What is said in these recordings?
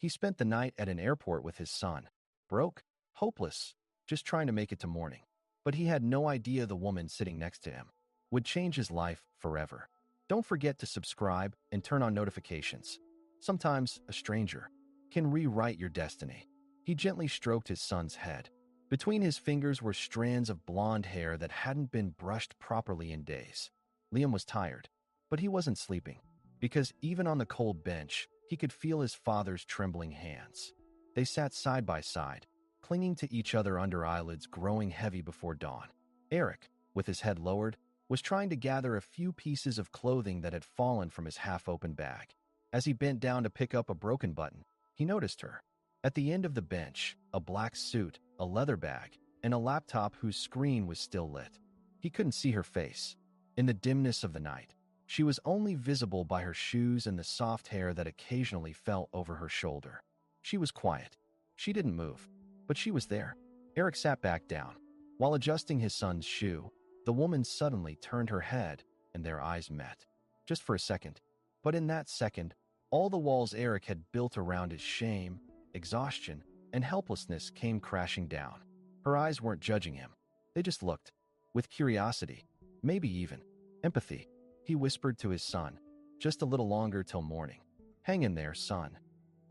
He spent the night at an airport with his son, broke, hopeless, just trying to make it to morning. But he had no idea the woman sitting next to him would change his life forever. Don't forget to subscribe and turn on notifications. Sometimes a stranger can rewrite your destiny. He gently stroked his son's head. Between his fingers were strands of blonde hair that hadn't been brushed properly in days. Liam was tired, but he wasn't sleeping, because even on the cold bench, he could feel his father's trembling hands. They sat side by side, clinging to each other under eyelids growing heavy before dawn. Eric, with his head lowered, was trying to gather a few pieces of clothing that had fallen from his half-open bag. As he bent down to pick up a broken button, he noticed her. At the end of the bench, a black suit, a leather bag, and a laptop whose screen was still lit. He couldn't see her face. In the dimness of the night, she was only visible by her shoes and the soft hair that occasionally fell over her shoulder. She was quiet. She didn't move, but she was there. Eric sat back down. While adjusting his son's shoe, the woman suddenly turned her head and their eyes met. Just for a second. But in that second, all the walls Eric had built around his shame, exhaustion, and helplessness came crashing down. Her eyes weren't judging him. They just looked. With curiosity, maybe even empathy. He whispered to his son, "Just a little longer till morning. Hang in there, son."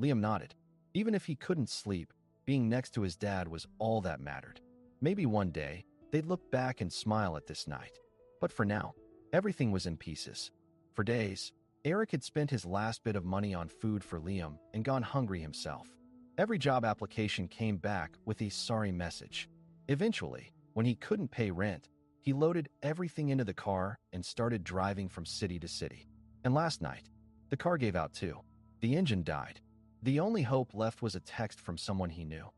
Liam nodded. Even if he couldn't sleep, being next to his dad was all that mattered. Maybe one day, they'd look back and smile at this night. But for now, everything was in pieces. For days, Eric had spent his last bit of money on food for Liam and gone hungry himself. Every job application came back with a sorry message. Eventually, when he couldn't pay rent, he loaded everything into the car and started driving from city to city. And last night, the car gave out too. The engine died. The only hope left was a text from someone he knew.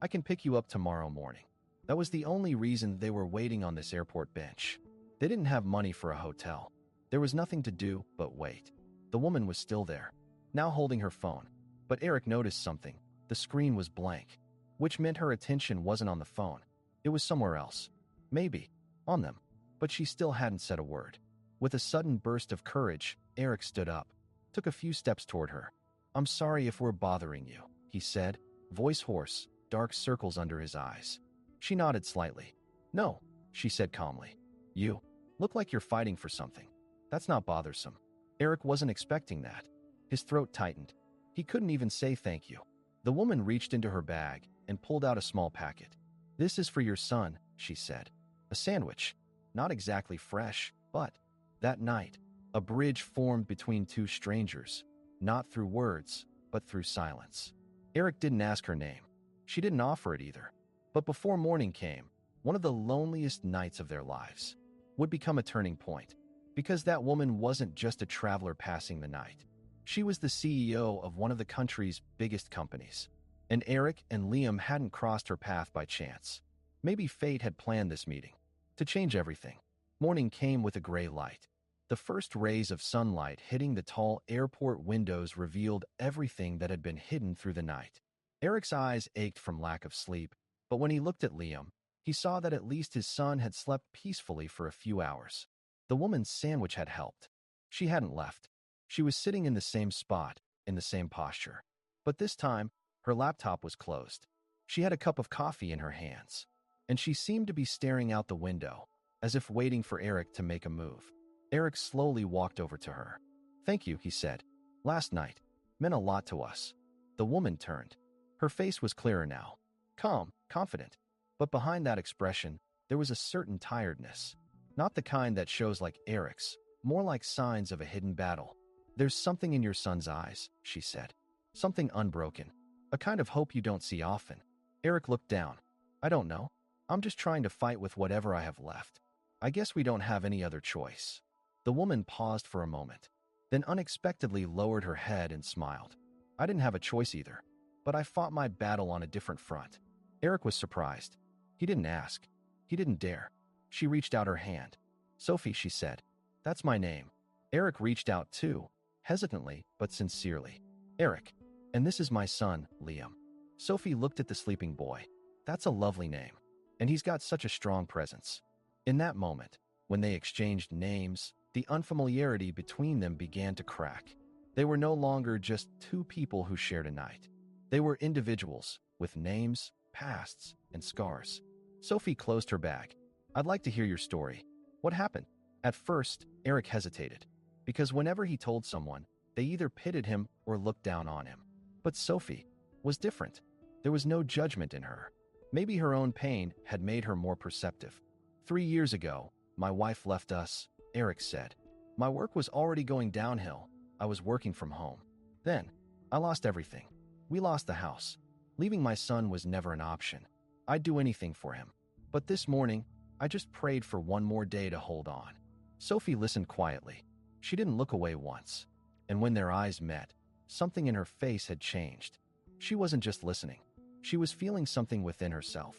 "I can pick you up tomorrow morning." That was the only reason they were waiting on this airport bench. They didn't have money for a hotel. There was nothing to do but wait. The woman was still there, now holding her phone. But Eric noticed something. The screen was blank, which meant her attention wasn't on the phone. It was somewhere else. Maybe on them. But she still hadn't said a word. With a sudden burst of courage, Eric stood up, took a few steps toward her. "I'm sorry if we're bothering you," he said, voice hoarse, dark circles under his eyes. She nodded slightly. "No," she said calmly. "You look like you're fighting for something. That's not bothersome." Eric wasn't expecting that. His throat tightened. He couldn't even say thank you. The woman reached into her bag and pulled out a small packet. "This is for your son," she said. A sandwich. Not exactly fresh, but that night, a bridge formed between two strangers, not through words, but through silence. Eric didn't ask her name. She didn't offer it either. But before morning came, one of the loneliest nights of their lives would become a turning point, because that woman wasn't just a traveler passing the night. She was the CEO of one of the country's biggest companies, and Eric and Liam hadn't crossed her path by chance. Maybe fate had planned this meeting to change everything. Morning came with a gray light. The first rays of sunlight hitting the tall airport windows revealed everything that had been hidden through the night. Eric's eyes ached from lack of sleep, but when he looked at Liam, he saw that at least his son had slept peacefully for a few hours. The woman's sandwich had helped. She hadn't left. She was sitting in the same spot, in the same posture. But this time, her laptop was closed. She had a cup of coffee in her hands, and she seemed to be staring out the window, as if waiting for Eric to make a move. Eric slowly walked over to her. "Thank you," he said. "Last night meant a lot to us." The woman turned. Her face was clearer now, calm, confident. But behind that expression, there was a certain tiredness. Not the kind that shows like Eric's, more like signs of a hidden battle. "There's something in your son's eyes," she said. "Something unbroken. A kind of hope you don't see often." Eric looked down. "I don't know. I'm just trying to fight with whatever I have left. I guess we don't have any other choice." The woman paused for a moment, then unexpectedly lowered her head and smiled. "I didn't have a choice either, but I fought my battle on a different front." Eric was surprised. He didn't ask. He didn't dare. She reached out her hand. "Sophie," she said. "That's my name." Eric reached out too, hesitantly but sincerely. "Eric. And this is my son, Liam." Sophie looked at the sleeping boy. "That's a lovely name. And he's got such a strong presence." In that moment, when they exchanged names, the unfamiliarity between them began to crack. They were no longer just two people who shared a night. They were individuals with names, pasts, and scars. Sophie closed her bag. I'd like to hear your story. What happened? At first, Eric hesitated, because whenever he told someone, they either pitied him or looked down on him. But Sophie was different. There was no judgment in her. Maybe her own pain had made her more perceptive. 3 years ago, my wife left us, Eric said. My work was already going downhill. I was working from home. Then, I lost everything. We lost the house. Leaving my son was never an option. I'd do anything for him. But this morning, I just prayed for one more day to hold on. Sophie listened quietly. She didn't look away once. And when their eyes met, something in her face had changed. She wasn't just listening. She was feeling something within herself.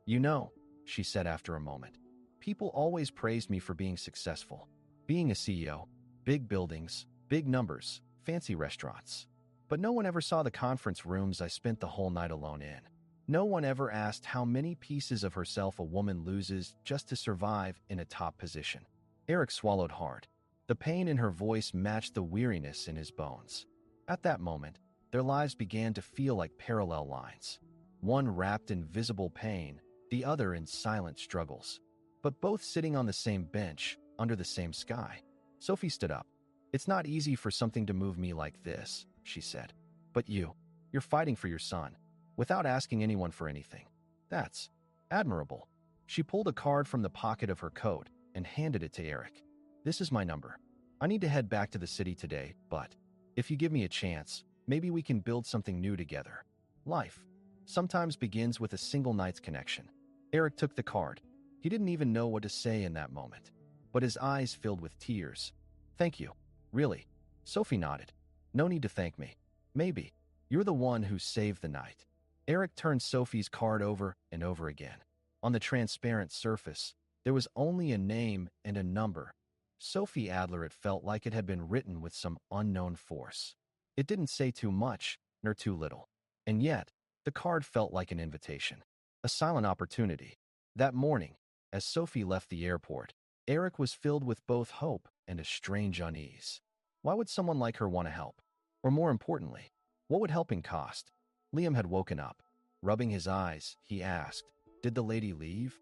You know, she said after a moment, people always praised me for being successful. Being a CEO, big buildings, big numbers, fancy restaurants. But no one ever saw the conference rooms I spent the whole night alone in. No one ever asked how many pieces of herself a woman loses just to survive in a top position. Eric swallowed hard. The pain in her voice matched the weariness in his bones. At that moment, their lives began to feel like parallel lines. One wrapped in visible pain, the other in silent struggles. But both sitting on the same bench, under the same sky. Sophie stood up. It's not easy for something to move me like this, she said. But you're fighting for your son, without asking anyone for anything. That's admirable. She pulled a card from the pocket of her coat and handed it to Eric. This is my number. I need to head back to the city today, but if you give me a chance, maybe we can build something new together. Life sometimes begins with a single night's connection. Eric took the card. He didn't even know what to say in that moment, but his eyes filled with tears. Thank you. Really? Sophie nodded. No need to thank me. Maybe. You're the one who saved the night. Eric turned Sophie's card over and over again. On the transparent surface, there was only a name and a number. Sophie Adler. It felt like it had been written with some unknown force. It didn't say too much, nor too little. And yet, the card felt like an invitation. A silent opportunity. That morning, as Sophie left the airport, Eric was filled with both hope and a strange unease. Why would someone like her want to help? Or more importantly, what would helping cost? Liam had woken up. Rubbing his eyes, he asked, Did the lady leave?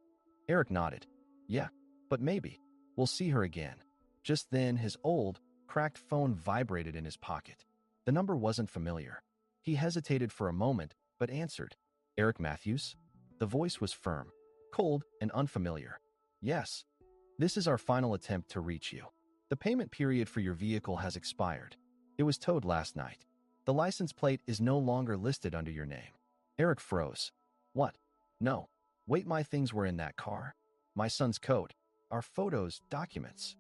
Eric nodded. Yeah, but maybe. We'll see her again. Just then, his old, cracked phone vibrated in his pocket. The number wasn't familiar. He hesitated for a moment, but answered. Eric Matthews? The voice was firm, cold, and unfamiliar. Yes. This is our final attempt to reach you. The payment period for your vehicle has expired. It was towed last night. The license plate is no longer listed under your name. Eric froze. What? No. Wait, my things were in that car. My son's coat, our photos, documents.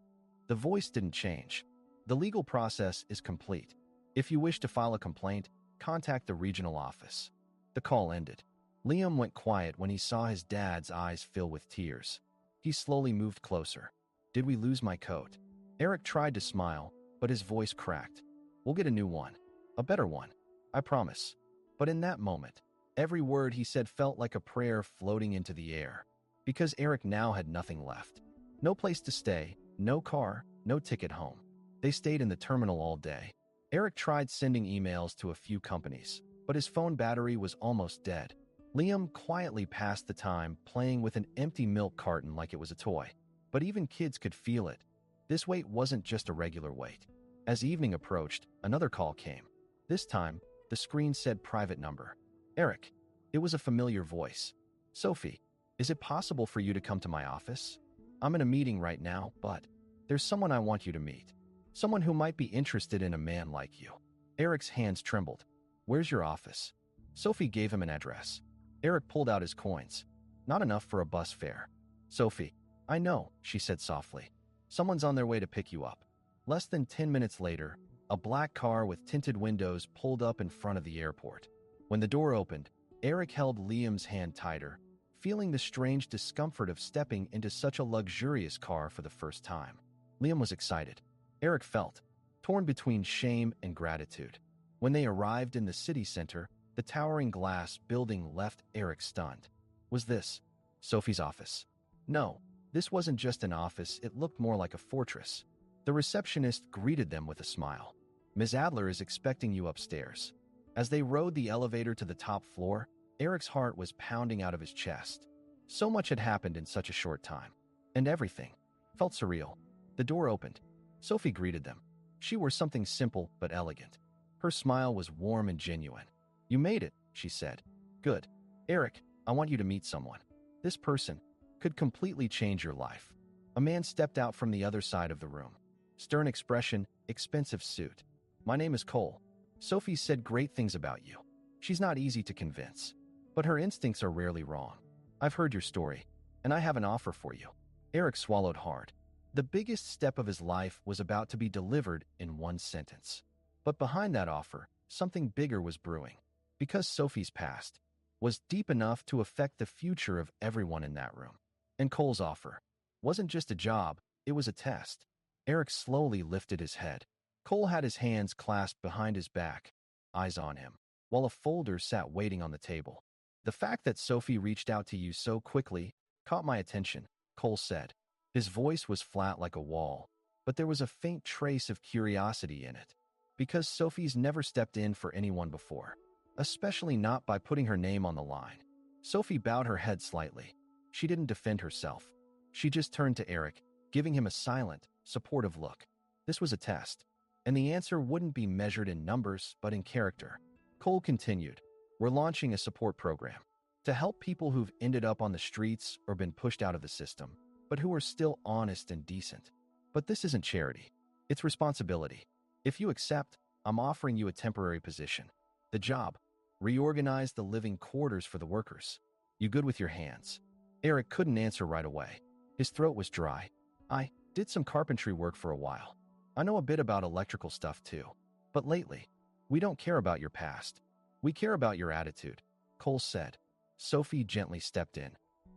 The voice didn't change. The legal process is complete. If you wish to file a complaint, contact the regional office. The call ended. Liam went quiet when he saw his dad's eyes fill with tears. He slowly moved closer. Did we lose my coat? Eric tried to smile, but his voice cracked. We'll get a new one. A better one. I promise. But in that moment, every word he said felt like a prayer floating into the air. Because Eric now had nothing left. No place to stay, no car, no ticket home. They stayed in the terminal all day. Eric tried sending emails to a few companies, but his phone battery was almost dead. Liam quietly passed the time playing with an empty milk carton like it was a toy. But even kids could feel it. This wait wasn't just a regular wait. As evening approached, another call came. This time, the screen said private number. Eric. It was a familiar voice. Sophie, is it possible for you to come to my office? I'm in a meeting right now, but there's someone I want you to meet. Someone who might be interested in a man like you. Eric's hands trembled. Where's your office? Sophie gave him an address. Eric pulled out his coins. Not enough for a bus fare. Sophie, I know, she said softly. Someone's on their way to pick you up. Less than 10 minutes later, a black car with tinted windows pulled up in front of the airport. When the door opened, Eric held Liam's hand tighter, feeling the strange discomfort of stepping into such a luxurious car for the first time. Liam was excited. Eric felt, torn between shame and gratitude. When they arrived in the city center, the towering glass building left Eric stunned. Was this Sophie's office? No, this wasn't just an office, it looked more like a fortress. The receptionist greeted them with a smile. Ms. Adler is expecting you upstairs. As they rode the elevator to the top floor, Eric's heart was pounding out of his chest. So much had happened in such a short time, and everything felt surreal. The door opened. Sophie greeted them. She wore something simple but elegant. Her smile was warm and genuine. "You made it," she said. "Good. Eric, I want you to meet someone. This person could completely change your life." A man stepped out from the other side of the room. Stern expression, expensive suit. "My name is Cole. Sophie said great things about you. She's not easy to convince, but her instincts are rarely wrong. I've heard your story, and I have an offer for you." Eric swallowed hard. The biggest step of his life was about to be delivered in one sentence. But behind that offer, something bigger was brewing. Because Sophie's past was deep enough to affect the future of everyone in that room. And Cole's offer wasn't just a job, it was a test. Eric slowly lifted his head. Cole had his hands clasped behind his back, eyes on him, while a folder sat waiting on the table. "The fact that Sophie reached out to you so quickly caught my attention," Cole said. His voice was flat like a wall, but there was a faint trace of curiosity in it. Because Sophie's never stepped in for anyone before, especially not by putting her name on the line. Sophie bowed her head slightly. She didn't defend herself. She just turned to Eric, giving him a silent, supportive look. This was a test, and the answer wouldn't be measured in numbers, but in character. Cole continued, "We're launching a support program to help people who've ended up on the streets or been pushed out of the system, but who are still honest and decent. But this isn't charity. It's responsibility. If you accept, I'm offering you a temporary position. The job: reorganize the living quarters for the workers. You good with your hands?" Eric couldn't answer right away. His throat was dry. "I did some carpentry work for a while. I know a bit about electrical stuff too. But lately, we don't care about your past. We care about your attitude," Cole said. Sophie gently stepped in.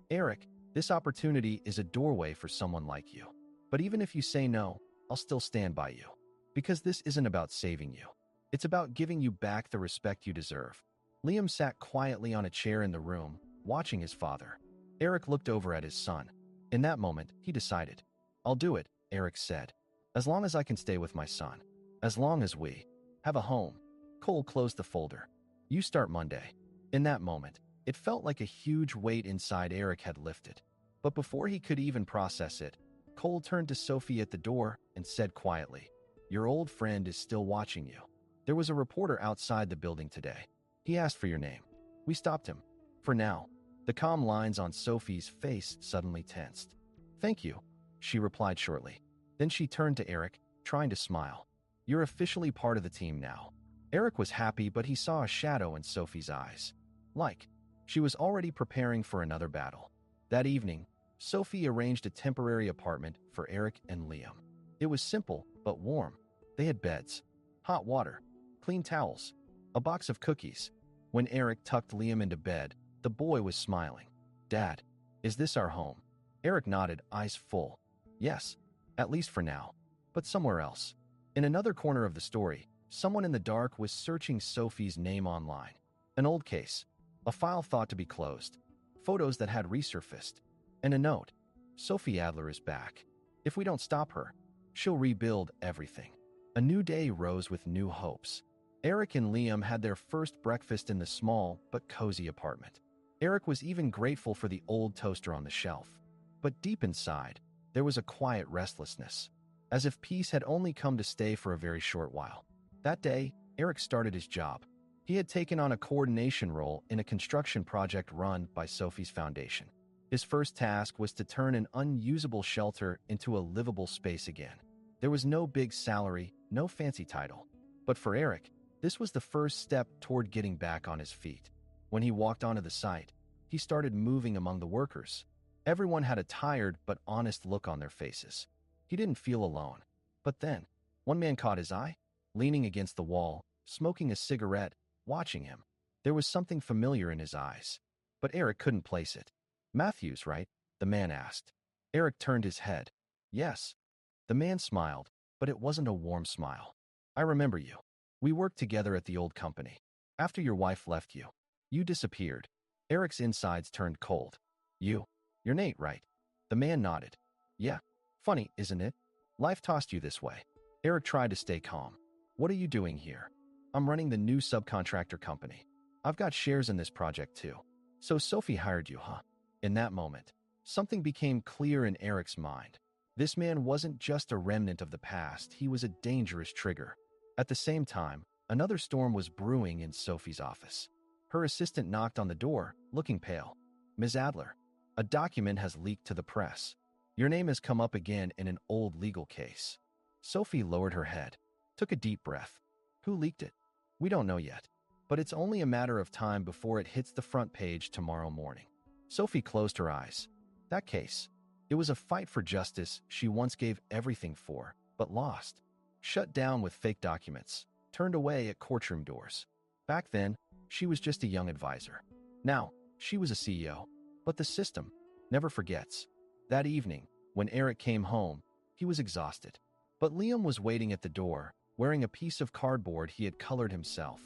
"Eric, this opportunity is a doorway for someone like you. But even if you say no, I'll still stand by you. Because this isn't about saving you. It's about giving you back the respect you deserve." Liam sat quietly on a chair in the room, watching his father. Eric looked over at his son. In that moment, he decided. "I'll do it," Eric said. "As long as I can stay with my son. As long as we have a home." Cole closed the folder. "You start Monday." In that moment, it felt like a huge weight inside Eric had lifted. But before he could even process it, Cole turned to Sophie at the door and said quietly, "Your old friend is still watching you. There was a reporter outside the building today. He asked for your name. We stopped him. For now." The calm lines on Sophie's face suddenly tensed. "Thank you," she replied shortly. Then she turned to Eric, trying to smile. "You're officially part of the team now." Eric was happy, but he saw a shadow in Sophie's eyes. Like, she was already preparing for another battle. That evening, Sophie arranged a temporary apartment for Eric and Liam. It was simple, but warm. They had beds, hot water, clean towels, a box of cookies. When Eric tucked Liam into bed, the boy was smiling. "Dad, is this our home?" Eric nodded, eyes full. "Yes, at least for now. But somewhere else." In another corner of the story, someone in the dark was searching Sophie's name online. An old case, a file thought to be closed, photos that had resurfaced, and a note: "Sophie Adler is back. If we don't stop her, she'll rebuild everything." A new day rose with new hopes. Eric and Liam had their first breakfast in the small but cozy apartment. Eric was even grateful for the old toaster on the shelf. But deep inside, there was a quiet restlessness, as if peace had only come to stay for a very short while. That day, Eric started his job. He had taken on a coordination role in a construction project run by Sophie's foundation. His first task was to turn an unusable shelter into a livable space again. There was no big salary, no fancy title. But for Eric, this was the first step toward getting back on his feet. When he walked onto the site, he started moving among the workers. Everyone had a tired but honest look on their faces. He didn't feel alone. But then, one man caught his eye, leaning against the wall, smoking a cigarette, watching him. There was something familiar in his eyes, but Eric couldn't place it. "Matthews, right?" the man asked. Eric turned his head. "Yes." The man smiled, but it wasn't a warm smile. "I remember you. We worked together at the old company. After your wife left you, you disappeared." Eric's insides turned cold. You're Nate, right?" The man nodded. "Yeah. Funny, isn't it? Life tossed you this way." Eric tried to stay calm. "What are you doing here?" I'm running the new subcontractor company. I've got shares in this project too. So Sophie hired you, huh? In that moment, something became clear in Eric's mind. This man wasn't just a remnant of the past, he was a dangerous trigger. At the same time, another storm was brewing in Sophie's office. Her assistant knocked on the door, looking pale. Ms. Adler, a document has leaked to the press. Your name has come up again in an old legal case. Sophie lowered her head, took a deep breath. Who leaked it? We don't know yet, but it's only a matter of time before it hits the front page tomorrow morning. Sophie closed her eyes. That case. It was a fight for justice she once gave everything for, but lost. Shut down with fake documents, turned away at courtroom doors. Back then, she was just a young advisor. Now, she was a CEO. But the system never forgets. That evening, when Eric came home, he was exhausted. But Liam was waiting at the door, wearing a piece of cardboard he had colored himself.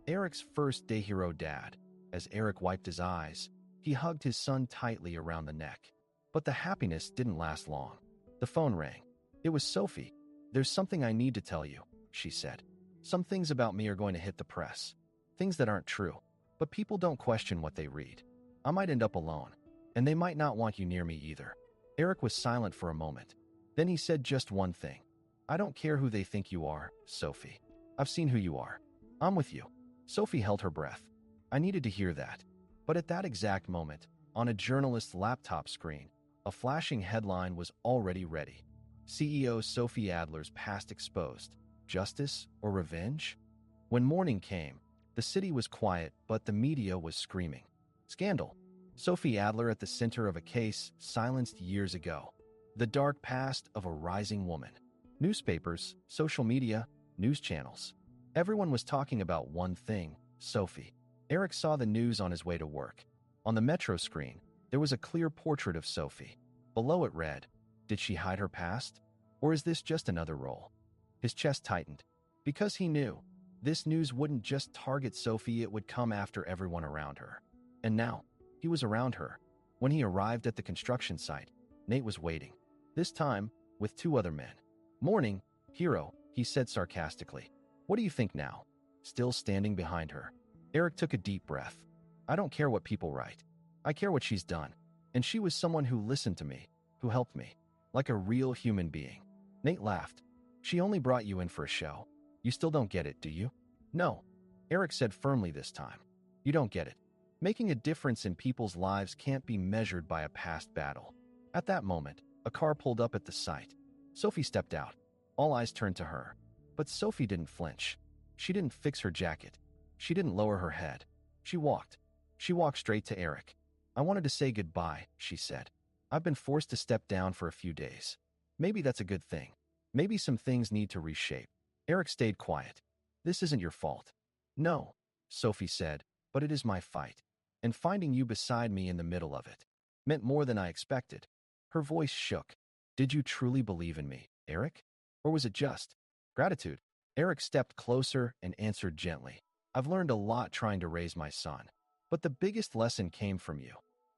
Eric's first day hero dad. As Eric wiped his eyes, he hugged his son tightly around the neck. But the happiness didn't last long. The phone rang. It was Sophie. There's something I need to tell you, she said. Some things about me are going to hit the press. Things that aren't true. But people don't question what they read. I might end up alone, and they might not want you near me either. Eric was silent for a moment. Then he said just one thing. I don't care who they think you are, Sophie. I've seen who you are. I'm with you. Sophie held her breath. I needed to hear that. But at that exact moment, on a journalist's laptop screen, a flashing headline was already ready. CEO Sophie Adler's past exposed. Justice or revenge? When morning came, the city was quiet, but the media was screaming. Scandal. Sophie Adler at the center of a case silenced years ago. The dark past of a rising woman. Newspapers, social media, news channels. Everyone was talking about one thing, Sophie. Eric saw the news on his way to work. On the metro screen, there was a clear portrait of Sophie. Below it read, did she hide her past? Or is this just another role? His chest tightened. Because he knew, this news wouldn't just target Sophie, it would come after everyone around her. And now, he was around her. When he arrived at the construction site, Nate was waiting. This time, with two other men. Morning, hero, he said sarcastically. What do you think now? Still standing behind her. Eric took a deep breath. I don't care what people write. I care what she's done. And she was someone who listened to me, who helped me. Like a real human being. Nate laughed. She only brought you in for a show. You still don't get it, do you? No. Eric said firmly this time. You don't get it. Making a difference in people's lives can't be measured by a past battle. At that moment, a car pulled up at the site. Sophie stepped out. All eyes turned to her. But Sophie didn't flinch. She didn't fix her jacket. She didn't lower her head. She walked. She walked straight to Eric. I wanted to say goodbye, she said. I've been forced to step down for a few days. Maybe that's a good thing. Maybe some things need to reshape. Eric stayed quiet. This isn't your fault. No, Sophie said, but it is my fight. And finding you beside me in the middle of it meant more than I expected. Her voice shook. Did you truly believe in me, Eric? Or was it just gratitude? Eric stepped closer and answered gently. I've learned a lot trying to raise my son. But the biggest lesson came from you.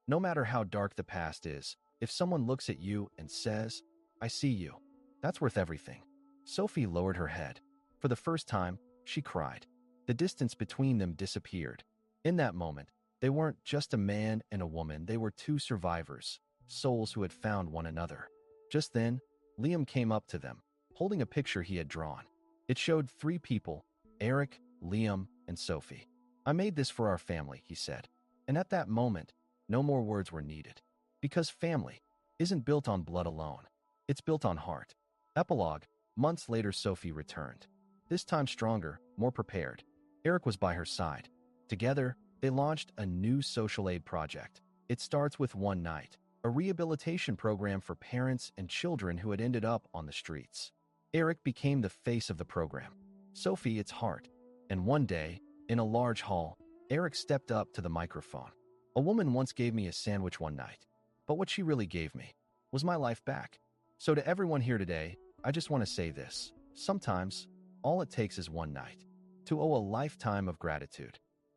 No matter how dark the past is, if someone looks at you and says, I see you, that's worth everything. Sophie lowered her head. For the first time, she cried. The distance between them disappeared. In that moment, they weren't just a man and a woman, they were two survivors, souls who had found one another. Just then, Liam came up to them, holding a picture he had drawn. It showed three people, Eric, Liam, and Sophie. I made this for our family, he said. And at that moment, no more words were needed. Because family isn't built on blood alone. It's built on heart. Epilogue. Months later, Sophie returned. This time stronger, more prepared. Eric was by her side. Together, they launched a new social aid project. It starts with one night, a rehabilitation program for parents and children who had ended up on the streets. Eric became the face of the program. Sophie, its heart. And one day, in a large hall, Eric stepped up to the microphone. A woman once gave me a sandwich one night, but what she really gave me was my life back. So to everyone here today, I just want to say this. Sometimes, all it takes is one night to owe a lifetime of gratitude.